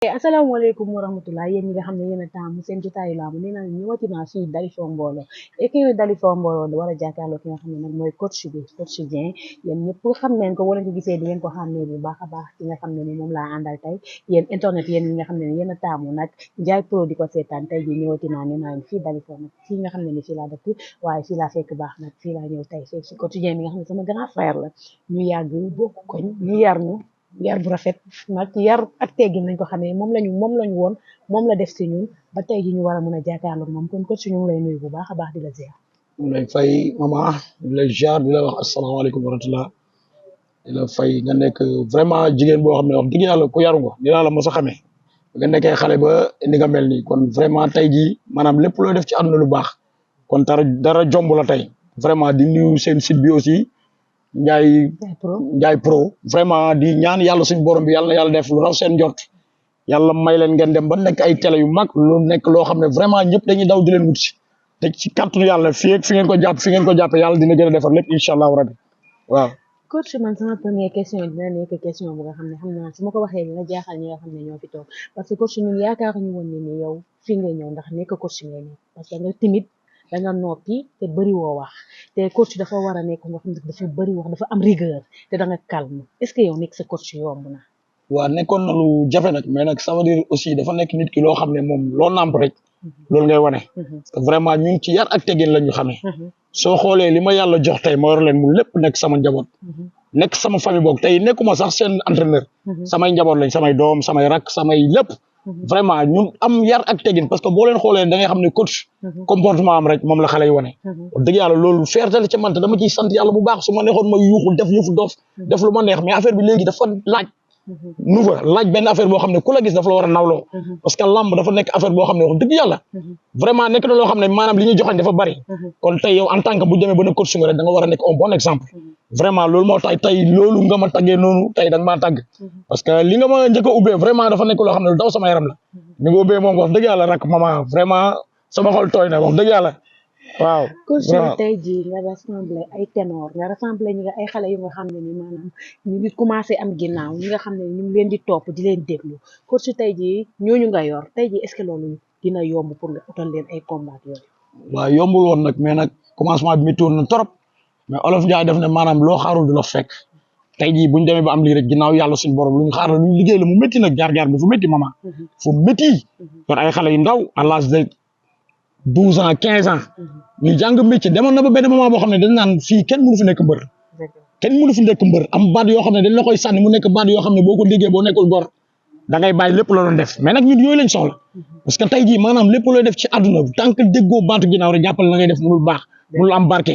asalaamaaleykum wa rahmatulah yéen ñi nga xam ne yéen a taamu seen jotaayu laamu nee naa ñëwati naa fii Dalifort Mbollo équipe Dalifort Mbollo di war a jàkkaarloo ki nga xam ne nag mooy coach Dieng yéen ñëpp xam nañ ko wala ko gisee di ngeen ko xàmmee bu baax a baax ki nga xam ne ni moom laa àndal tey yéen internet yéen ñi nga xam ne ni yéen a taamu nag Ndiaye Pro di ko seetaan tey ji ñëwati naa nee naa fii Dalifort nag fii nga xam ne ni fii laa dëkk waaye fii laa fekk baax nag fii laa ñëw tey fekk si coach Dieng mi nga xam ne sama grand frère la ñu yàgg bokk koñ ñu yar ñu yar bu rafet nag yar ak teggin lañ ko xamee moom lañu woon moom la def si ñun ba tey ji ñu war a mën a jàkkaarloo moom kon coach ñu ngi lay nuyu bu baax a baax di la ziar. ñu lay fay mama di la ziar di la wax asalaamaaleykum wa rahmatulah di la fay nga nekk vraiment jigéen boo xam ne wax dëgg yàlla ku yaru nga ni laa la mos a xamee nga nekkee xale ba ni nga mel nii kon vraiment tey jii maanaam lépp loo def ci àdduna lu baax kon dara jomb la tey vraiment di nuyu seen site bi aussi. Ndiaye Pro vraiment di ñaan yàlla suñu borom bi yàlla na yàlla def lu raw seen njort yàlla may leen ngeen dem ba nekk ay télé yu mag lu nekk loo xam ne vraiment ñëpp dañuy daw di leen wut si te ci kàttanu yàlla fii ak fi ngeen ko jàppee yàlla dina gën a defar lépp incha allahu rabi waaw. coach man sama première question dina nekk question bu nga xam ne xam naa su ma ko waxee dina jaaxal ñi nga xam ne ñoo fi toog parce que coach ñun yaakaaruñu woon ne ni yow fii ngay ñëw ndax nekk coach ngay ñëw parce que nga timide da nga noppi te bëri woo wax te coach dafa war a nekk nga xam ne dafa bëri wax dafa am rigueur te da nga calme est-ce que yow nekk sa coach yomb na. waaw nekkoon na lu jafe nag mais nag ça veut dire aussi dafa nekk nit ki loo xam ne moom loo nàmp rek loolu ngay wane. parce que vraiment ñun ci yar ak teggin la ñu xamee. soo xoolee li ma yàlla jox tey ma war leen mu lépp nekk sama njaboot. nekk sama famille boog tey nekkuma sax seen entraîneur. samay njaboot lañ samay doom samay rak samay lépp. vraiment ñun am yar ak teggin parce que boo leen xoolee da ngay xam ne coach comportement am rek moom la xale yi wane wax dëgg yàlla loolu fierté la ci man te dama ciy sant yàlla bu baax su ma neexoon ma yuuxul def yëfu dof def lu ma neex mais affaire bi léegi dafa laaj benn affaire boo xam ne ku la gis dafa la war a nawloo parce que lamb dafa nekk affaire boo xam ne wax dëgg yàlla vraiment nekk na loo xam ne maanaam li ñuy joxañ dafa bari kon tey yow en tant que bu demee ba ne coach nga rek da nga war a nekk un bon exemple vraiment loolu moo tax tey loolu nga ma taggee noonu tey da nga maa tagg parce que li nga ma njëkk a ubbee vraiment dafa nekk loo xam ne lu daw sama yaram la ni nga ubbee moom wax dëgg yàlla rak maman vraiment sama xol tooy na wax dëgg yàlla waaw. coach tey jii nga rassemblé ay ténor nga rassemblé ñi nga ay xale yu nga xam ne ni maanaam ñu ngi commencé am ginnaaw ñi nga xam ne ñu ngi leen di topp di leen déglu coach tey jii ñooñu nga yor tey jii est-ce que loolu dina yomb pour nga utal leen ay combat yooyu. waaw yombul woon nag mais nag commencement bi météo na trop mais olof Ndiaye def ne maanaam loo xaarul du la fekk tey jii bu ñu demee ba am lii rek ginnaaw yàlla suñu borom lu ñu xaar la lu ñu liggéey la mu métti nag jaar-jaar bi fu métti maman. fu métti yor ay xale yu ndaw à l'âge de 12 ans 15 ans ñu jàng métier demoon na ba benn moment boo xam ne dañ naan fii kenn mënu fi nekk mbër kenn mënu fi nekk mbër am baat yoo xam ne dañ la koy sànni mu nekk baat yoo xam ne boo ko déggee boo nekkul gor da ngay bàyyi lépp la doon def mais nag ñun yooyu lañ soxla parce que tey jii maanaam lépp looy def ci àdduna tant que déggoo baatu ginnaaw rek jàppale la ngay def mënul baax mënul am barke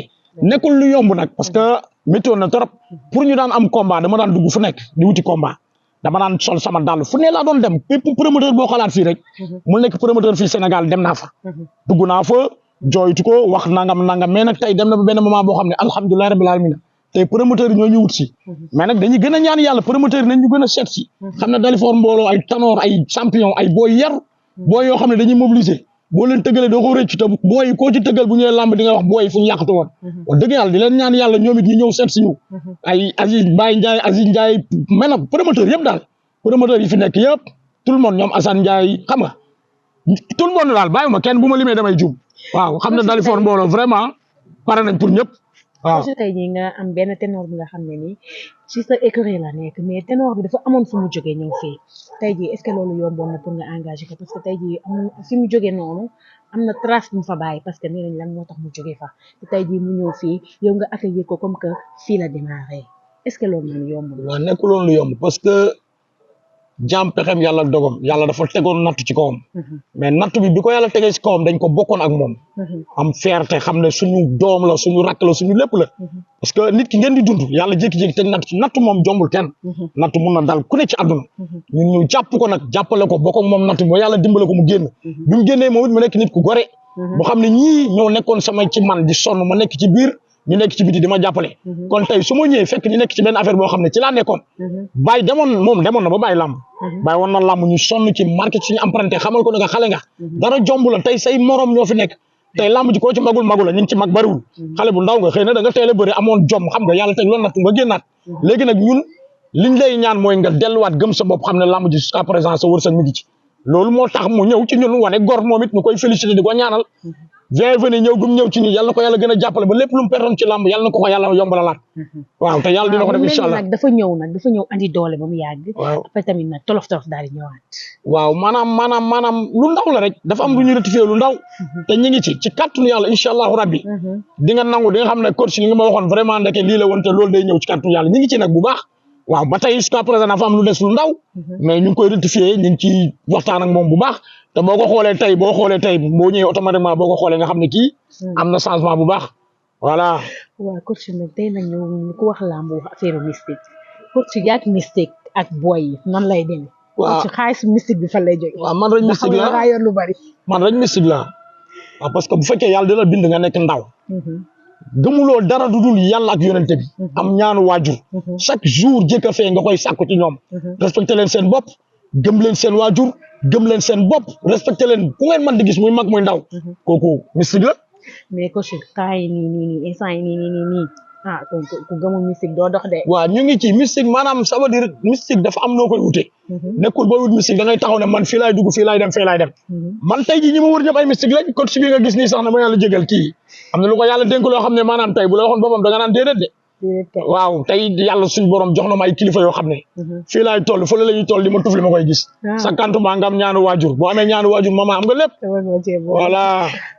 nekkul lu yomb nag parce que météo na trop pour ñu daan am combat dama daan dugg fu nekk di wuti combat dama daan sol sama dàll fu ne laa doon dem bépp promoteur boo xalaat fii rek mu nekk promoteur fii Sénégal dem naa fa dugg naa fa jooytu ko wax nangam mais nag tey dem na ba benn moment boo xam ne alhamdulilah rabbil alamin tey promoteur yi ñoo ñu wut si mais nag dañuy gën a ñaan yàlla promoteur yi nañ ñu gën a seet si xam ne Dalifort Mbollo ay tanoor ay champion ay booy yar booy yoo xam ne dañuy mobiliser boo leen tëggalee doo ko rëcc te booy koo ci tëggal bu ñëwee làmb di nga wax booy fu ñu yàqatu woon wax dëgg yàlla di leen ñaan yàlla ñoom it ñu ñëw seet si ñu ay Aziz Ndiaye mais nag promoteur yëpp daal promoteur yi fi nekk yëpp tout le monde ñoom Assane Ndiaye xam nga tout le monde daal bàyyi ma kenn bu ma limee damay juum waaw xam ne Dalifort Mbollo vraiment pare nañ pour ñëpp waaw. tey jii nga am benn ténor bi nga xam ne nii ci sa écurie la nekk mais ténor bi dafa amoon fu mu jógee ñëw fii tey jii est-ce que loolu yomboon na pour nga engagé ko parce que tey jii am fi mu jógee noonu am na trace bu mu fa bàyyi parce que nee nañ lan moo tax mu jógee fa te tey jii mu ñëw fii yow nga accueillir ko comme que fii la démarré est-ce que loolu noonu yomb na. waaw nekkul woon lu yomb parce que jaam pexem yàlla ak dogam yàlla dafa tegoon natt ci kawam mais natt bi ko yàlla tegee ci kawam dañ ko bokkoon ak moom am fierté xam ne suñu doom la suñu rakk la suñu lépp la parce que nit ki ngeen di dund yàlla jékki-jékki teg natt ci natt moom jombul kenn natt mun na dal ku ne ci àdduna ñun ñu jàpp ko nag jàppale ko bokk ak moom natt bi ba yàlla dimbale ko mu génn bi mu génnee moom it mu nekk nit ku gore boo xam ne ñii ñoo nekkoon sama ci man di sonn ma nekk ci biir ñu nekk ci biti di ma jàppale kon tey su ma ñëwee fekk ñu nekk ci benn affaire boo xam ne ci laa nekkoon bàyyi demoon na ba bàyyi làmb bàyyi woon na làmb ñu sonn ci market suñu emprunté xamal ko ne nga xale nga dara jomb la tey say morom ñoo fi nekk tey làmb ji koo ci magul la ñu ngi ci mag bariwul xale bu ndaw nga xëy na da nga teel a bëri amoon jom xam nga yàlla teg loolu nag nga génnaat léegi nag ñun liñ lay ñaan mooy nga delluwaat gëm sa bopp xam ne lamb ji jusqu'à présent sa wërsëg mi ngi ci loolu moo tax mu ñëw ci ñun wane gor moom it ñu koy félicité di ko ñaanal bienvenue ñëw gum ñëw ci nii yàlla na ko yàlla gën a jàppale ba lépp lu mu pertoon ci lamb yàlla na ko yàlla yombalalaat waaw te yàlla dina ko def incha allah nag dafa ñëw andi doole ba mu yàgg après tamit nag tolof daal di ñëwaat waaw maanaam lu ndaw la rek dafa am lu ñu rectifié lu ndaw te ñu ngi ci kàttanu yàlla incha allahu rabbi di nga nangu di nga xam ne coach li nga ma waxoon vraiment ndeke lii la woon te loolu day ñëw ci kàttanu yàlla ñu ngi ci nag bu baax waaw ba tey jusqu'à présent dafa am lu des lu ndaw mais ñu ngi koy rectifié ñu ngi ci waxtaan ak moom bu baax te boo ko xoolee tey boo ñëwee automatiquement boo ko xoolee nga xam ne kii am na changement bu baax voilà. waaw coach nag tey nag ñu ko wax làmb wax affaire mystique coach yaak mystique ak boy yi nan lay demee. waaw coach xaalis mystique bi fan lay jógee. waaw man rek mystique la nga yor lu bari. man rek mystique la waaw parce que bu fekkee yàlla dina bind nga nekk ndaw. gëmuloo dara du dul yàlla ak yonente bi am ñaanu waajur chaque jour jëkk a fee nga koy sàkku ci ñoom respecté leen seen bopp gëm leen seen waajur gëm leen seen bopp respecté leen ku ngeen mën di gis muy mag muy ndaw kooku mystique la mais coach temps yi nii instant yi nii ah ku gëmul mystique doo dox de waaw ñu ngi ci mystique maanaam ça veut dire mystique dafa am noo koy wute nekkul booy wut mystique da ngay taxaw ne man fii laay dugg fii laay dem fee laay dem man tey ji ñi ma wër ñëpp ay mystique lañ coach bi nga gis nii sax na ma yàlla jégal kii am na lu ko yàlla dénk loo xam ne maanaam tey bu la waxoon boppam da nga naan déedéet de waaw tey yàlla suñ borom jox na ma ay kilifa yoo xam ne fii laay toll fële la ñuy toll di ma tuf li ma koy gis cinquantement nga am ñaanu waajur boo amee ñaanu waajur mama am nga lépp voilà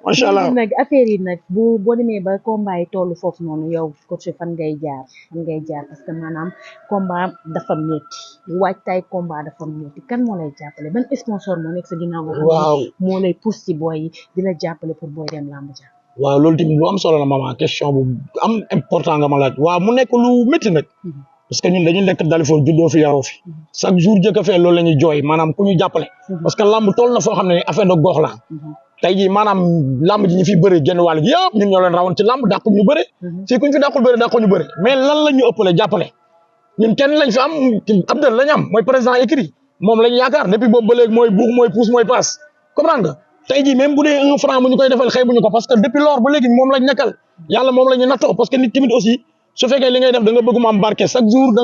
macha allah nag affaire yi nag boo demee ba combat yi toll foofu noonu yow coach fan ngay jaar parce que maanaam combat dafa métti waajtaay combat dafa métti kan moo lay jàppale ban sponsor moo nekk sa ginnaaw nga xam ne moo lay pousse ci booy yi di la jàppale pour booy dem làmb ja waaw loolu tamit lu am solo la maman question bu am important nga ma laaj waaw mu nekk lu métti nag parce que ñun dañu nekk Dalifort juddoo fi yaroo fi chaque jour jëkk a fee loolu la ñuy jooy maanaam ku ñu jàppale parce que lamb toll na foo xam ne affaire de gox la tey jii maanaam lamb ji ñu fi bëri genn wàll gi yëpp ñun ñoo leen rawoon ci lamb dàqu ñu bëri fii kuñ fi dàqul bëri dàqu ñu bëri mais lan la ñu ëppale jàppale ñun kenn lañ fi am Abdel lañ am mooy président écrit moom lañ yaakaar depuis boobu ba léegi mooy buux mooy puus mooy paas comprendre nga tey jii même bu dee 1 franc bu ñu koy defal xeebuñu ko parce que depuis lors ba léegi moom lañ nekkal yàlla moom la ñu nattoo parce que nit tamit aussi su fekkee li ngay def da nga bëgg mu am barke chaque jour da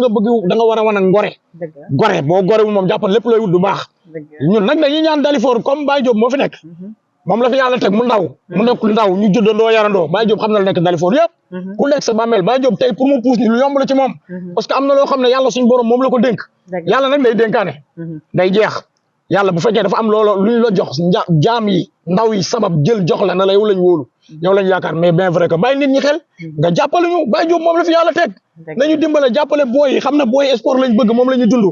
nga war a wan a gore boo gorewul moom jàppal lépp looy wut du baax ñun nag dañuy ñaan Dalifort comme Baye Diop moo fi nekk moom la fi yàlla teg mu nekk ndaw ñu juddandoo yarandoo Baye Diop xam na la nekk Dalifort yëpp ku nekk sa bàmmeel Baye Diop tey pour mu puus ni lu yomb la ci moom parce que am na loo xam ne yàlla suñu borom moom la ko dénk yàlla nag day dénkaane day jeex yàlla bu fekkee dafa am loolu lu ñu la jox jaam yi ndaw yi sabab jël jox la na la yow lañ wóolu yow lañ yaakaar mais bien vrai que bàyyi nit ñi xel nga jàppale ñu Baye Diop moom la fi yàlla teg nañu dimbale jàppale booy yi xam ne booy sport lañ bëgg moom la ñu dund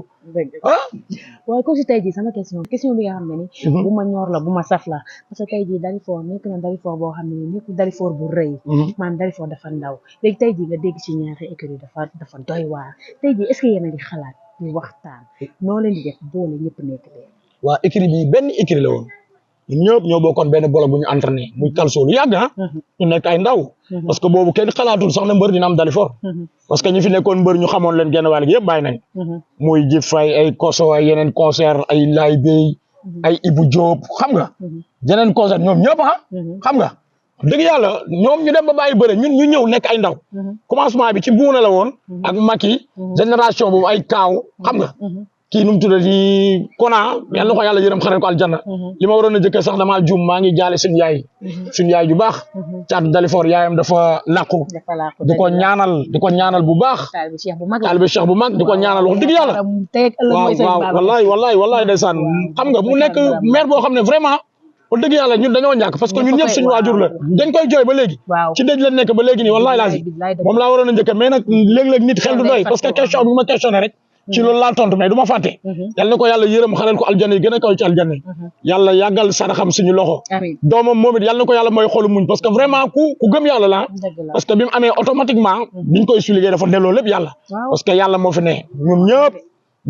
waaye ko si tey jii sama question bi nga xam ne ni bu ma ñor la bu ma saf la parce que tey jii Dalifort nekk na Dalifort boo xam ne ni nekkul Dalifort bu rëy maanaam Dalifort dafa ndaw léegi tey jii nga dégg ci ñaari écurie dafa doy waar tey jii est-ce que yéen a ngi xalaat ñu waxtaan noo leen di def boole ñëpp nekk de waa écurie bi benn écurie la woon ñun ñëpp ñoo bokkoon benn bloc bu ñu entraîné muy Kalso lu yàgg ñu nekk ay ndaw parce que boobu kenn xalaatul sax na mbër dina am Dalifort parce que ñi fi nekkoon mbër ñu xamoon leen genn wàll gi yëpp bàyyi nañ muy Jib Fay ay Koso ay yeneen concert ay Laay Bey ay Ibou Diop xam nga yeneen concert ñoom ñëpp xam nga dëgg yàlla ñoom ñu dem ba bàyyi bëre ñun ñu ñëw nekk ay ndaw commencement bi ci buuna la woon ak Macky génération boobu ay Kaaw xam nga kii nu mu tuddati Kona yal na ko yàlla yërëm xaral ko aljanna li ma waroon a jëkkee sax damaa juum maa ngi jaale suñu yaay ju baax caatu Dalifort yaayam dafa làqu di ko ñaanal bu baax taalibe Cheikh bu mag di ko ñaanal wax dëgg yàlla waaw wallaay ndeysaan xam nga mu nekk maire boo xam ne vraiment wax dëgg yàlla ñun dañoo ñàkk parce que ñun ñëpp suñu waajur la dañ koy jooy ba léegi ci dëj la nekk ba léegi nii wallaay laasi moom laa waroon a njëkkee mais nag léeg-léeg nit xel du doy parce que question bi ma questionné rek ci loolu laa tontu mais du ma fàtte yal na ko yàlla yërëm xaral ko aljanna yi gën a kaw ci aljanna yi yàlla yàggal saraxam suñu loxo doomam moom it yal na ko yàlla mooy xolu muñ parce que vraiment ku gëm yàlla la parce que bi mu amee automatiquement biñ koy suligéey dafa delloo lépp yàlla parce que yàlla moo fi ne ñun ñëpp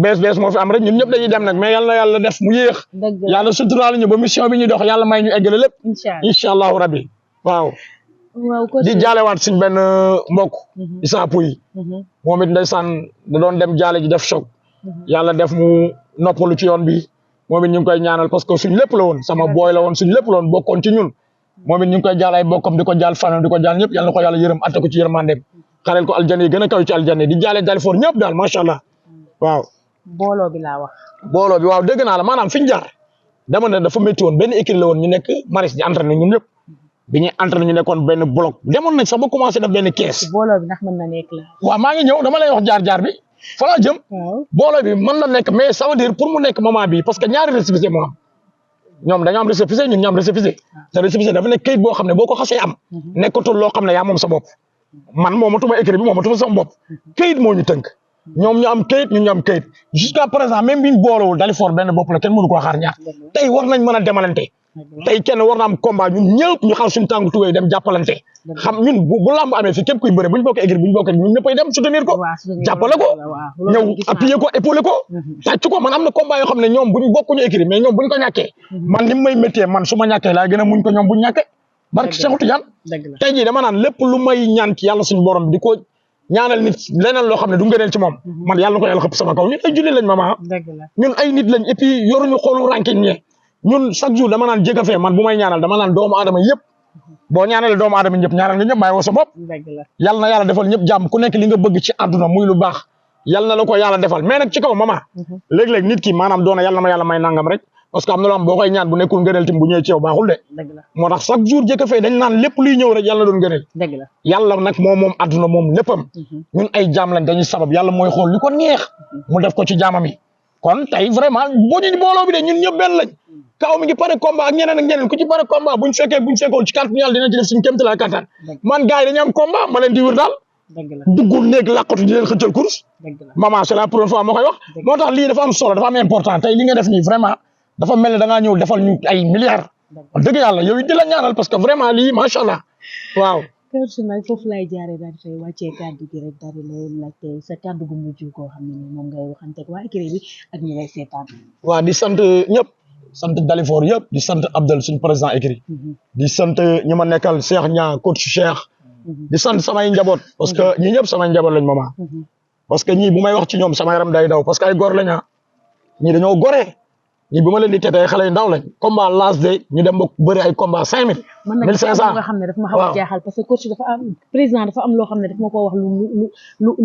bees moo fi am rek ñun ñëpp dañuy dem nag mais yal na yàlla def mu yéex yàlla suturaal ñu ba mission bi ñuy dox yàlla may ñu eggale lépp incha allahu rabbi waaw di jaalewaat suñ benn mbokk Issa Pouye moom it ndeysaan da doon dem jaale ji def choc yàlla def mu noppalu ci yoon bi moom it ñu ngi koy ñaanal parce que suñ lépp la woon sama booy la woon suñ lépp la woon bokkoon ci ñun moom it ñu ngi koy jaal ay bokkam di ko jaal fanam di ko jaal ñëpp yàlla na ko yàlla yërëm atte ko ci yërmandeem xareel ko aljanna yi gën a kaw ci aljanna di jaale Dalifort ñëpp daal macha allah waaw booloo bi laa wax. booloo bi waaw dégg naa la maanaam fi ñu jaar dama ne dafa métti woon benn équipe la woon ñu nekk Maris di entraîné ñun ñëpp bi ñuy entraîné ñu nekkoon benn bloc demoon nañ sax ba commencé def benn kees. booloo bi ndax mën na nekk la. waaw maa ngi ñëw dama lay wax jaar-jaar bi fa laa jëm. waaw booloo bi mën na nekk mais ça veut dire pour mu nekk moment bi parce que ñaari récépissé moo am ñoom dañoo am récépissé ñun ñu am récépissé te récépissé dafa nekk kayit boo xam ne boo ko xasee am nekkatul loo xam ne yaa moom sa bopp man moomatuma écrit bi moomatuma sama bopp kayit moo ñu tënk ñoom ñu am kayit ñun ñu am kayit jusqu'à présent même biñ boolowul Dalifort benn bopp la kenn mënu koo xaar ñaar tey war nañ mën a demalante tey kenn war na am combat ñun ñëpp ñu xal suñu tàngu tuwee dem jàppalante xam ñun bu lamb amee fii képp kuy bëre buñ bokkee écrit buñ bokkee ñun ñëppay dem soutenir ko jàppale ko ñëw appuyer ko épauler ko tàcc ko man am na combat yoo xam ne ñoom buñ bokkuñu écrit mais ñoom buñ ko ñàkkee man ni may méttee man su ma ñàkkee laa gën a muñ ko ñoom buñ ñàkkee barke Cheikh Tidiane tey jii dama naan lépp lu may ñaan ci yàlla suñu borom di ko ñaanal nit leneen loo xam ne du ngëneel ci moom man yàlla na ko yàlla xëpp sama kaw ñun ay julli lañ mama ñun ay nit lañ et puis yoruñu xoolu ranking ñe ñun chaque jour dama naan jéga fee man bu may ñaanal dama naan doomu aadama yëpp boo ñaanalee doomu aadama ñëpp ñaanal nga ñëpp bàyyi woo sa bopp yàlla na yàlla defal ñëpp jàmm ku nekk li nga bëgg ci àdduna muy lu baax yàlla na la ko yàlla defal mais nag ci kaw mama léeg-léeg nit ki maanaam doona yàlla na ma yàlla may nangam rek parce que am na loo xam boo koy ñaan bu nekkul ngëneel tim bu ñëwee ci yow baaxul de moo tax chaque jour jéga fee dañ naan lépp luy ñëw rek yàlla na doon ngëneel yàlla nag moom àdduna moom léppam ñun ay jaam lañ dañuy sabab yàlla mooy xool li ko neex mu def ko ci jaamam yi kon tey vraiment boo ñu booloo bi de ñun ñëpp benn lañ kaw mi ngi pare combat ak ñeneen ku ci pare combat buñ fekkee ci carte yàlla dina ci def suñu kéemtalaay kattan man gars yi dañu am combat ma leen di wër daal duggul néeg làqatu di leen xëccal course maman c'est la première fois moo koy wax moo tax lii dafa am solo dafa am important tey li nga def nii vraiment dafa mel ne da ngaa ñëw defal ñu ay milliards wax dëgg yàlla yow it di la ñaanal parce que vraiment lii macha allah waaw personnel foofu lay jaaree daal di fay wàccee kàddu gi rek daal di lay laajte sa kàddu gu mujj koo xam ne moom ngay waxante ak waa écurie bi ak ñi lay seetaan waaw di sant ñëpp sant Dalifort yëpp di sant Abdel suñu président écurie di sant ñi ma nekkal Cheikh Niang coach Cheikh di sant samay njaboot parce que ñi ñëpp samay njaboot lañ mama parce que ñii bu may wax ci ñoom sama yaram day daw parce que ay góor lañ ñii dañoo goree ñii bu ma leen di tete ay xale yu ndaw lañ combat last day ñu dem ba bëri ay combat 5000 1500 nga xam ne daf ma xaw a jaaxal parce que coach dafa am président dafa am loo xam ne daf ma ko wax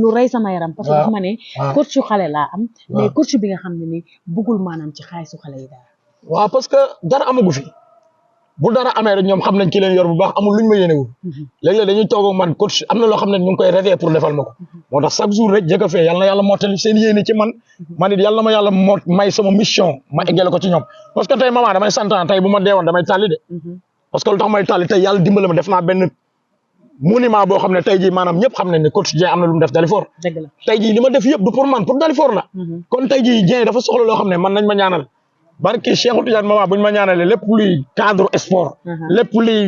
lu rey sama yaram parce que dafa ma ne coach su xale laa am mais coach bi nga xam ne ni bëggul maanaam ci xaalisu xale yi daal waaw parce que dara amagu fi bu dara amee rek ñoom xam nañ ki leen yor bu baax amul luñ ma yéenewul léeg-léeg dañuy toog ak man coach am na loo xam ne ñu ngi koy rêvé pour defal ma ko moo tax chaque jour rek jëkka fee yàlla na yàlla mottali seen yéene ci man man it yàlla na ma yàlla may sama mission ma eggale ko ci ñoom parce que tey maman damay santaan tey bu ma deewoon damay tàlli de parce que lu tax may tàlli tey yàlla dimbale ma def naa benn monument boo xam ne tey jii maanaam ñëpp xam nañ ne coach Dieng am na lu mu def Dalifort tey jii li ma def yëpp du pour man pour Dalifort la kon tey jii Dieng dafa soxla loo xam ne man nañ ma ñaanal barki Cheikh Tidiane mama buñ ma ñaanalee lépp luy cadre sport lépp luy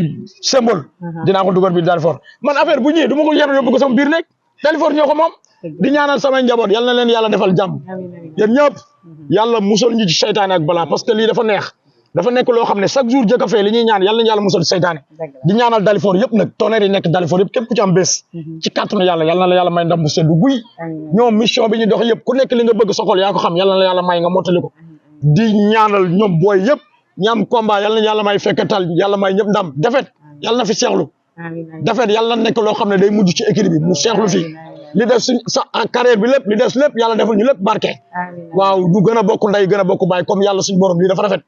symbole dinaa ko dugal biir Dalifort man affaire bu ñëwee du ma ko yar yóbbu ko sama biir nekk Dalifort ñoo ko moom di ñaanal samay njaboot yal na leen yàlla defal jàmm yéen ñëpp yàlla musal ñu ci seytaane ak balaa parce que lii dafa neex dafa nekk loo xam ne chaque jour jëkka fee li ñuy ñaan yàlla nañu yàlla musal ci seytaane di ñaanal Dalifort yëpp nag tonnerre yi nekk Dalifort yëpp képp ku ci am bés ci kàttanu yàlla yal na la yàlla may ndam bu seddu guy ñoom mission bi ñu dox yëpp ku nekk li nga bëgg sokol yaa ko xam yal na la yàlla may nga mottali ko di ñaanal ñoom booy yëpp ñaam combat yal na yàlla may fekkatal yàlla may ñëpp ndam defet yàlla na fi seexlu defet yàlla na nekk loo xam ne day mujj ci équipe bi mu seexlu fii li def suñ sa carrière bi lépp li des lépp yàlla defal ñu lépp barke waaw du gën a bokk ndey gën a bokk baay comme yàlla suñu borom lii dafa rafet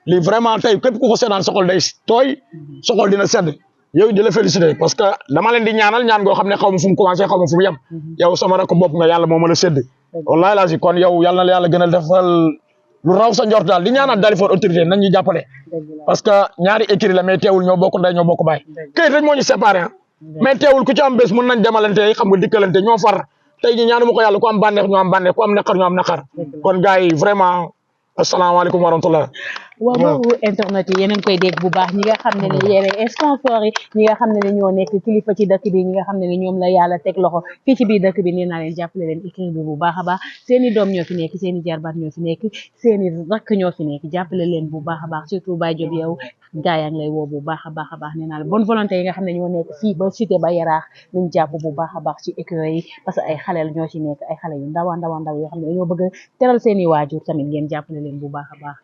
lii vraiment tey képp ku ko seetaan soxol day tooy soxol dina sedd yow di la féliciter parce que dama leen di ñaanal ñaan goo xam ne xaw ma fu mu commencé xaw ma fu mu yem yow sama rakk bopp nga yàlla moo mën a sédd wallahi laa si kon yow yàlla na la yàlla gën a defal lu raw sa njort daal di ñaanal Dalifort autorité nañ ñu jàppale parce que ñaari écurie la mais teewul ñoo bokk ndey ñoo bokk baay këyit rek moo ñu séparé mais teewul ku ci am bés mën nañ demalante xam nga dikkalante ñoo far tey ji ñaanu ma ko yàlla ku am bànneex ñoo am bànneex ku am naqar ñoo am naqar kon gars yi vraiment asalaamaaleykum wa rahmatullah waaw boobu internet yi yeneen koy dégg bu baax ñi nga xam ne ne yéen sponsors yi ñi nga xam ne ne ñoo nekk kilifa ci dëkk bi ñi nga xam ne ne ñoom la yàlla teg loxo fii ci biir dëkk bi nee naa leen jàppale leen équipe bi bu baax a baax seen i doom ñoo fi nekk seen i jarbaat ñoo fi nekk seen i rakk ñoo fi nekk jàppale leen bu baax a baax surtout Baye Diop yow gaa yaa ngi lay woo bu baax a baax nee naa la bonne volonté yi nga xam ne ñoo nekk fii ba cité ba yaraax nañ jàpp bu baax a baax ci écurie yi parce que ay xale la ñoo ci nekk ay xale yu ndaw yoo xam ne dañoo bëgg a teral seen i waajur tamit ngeen jàppale leen bu baax a baax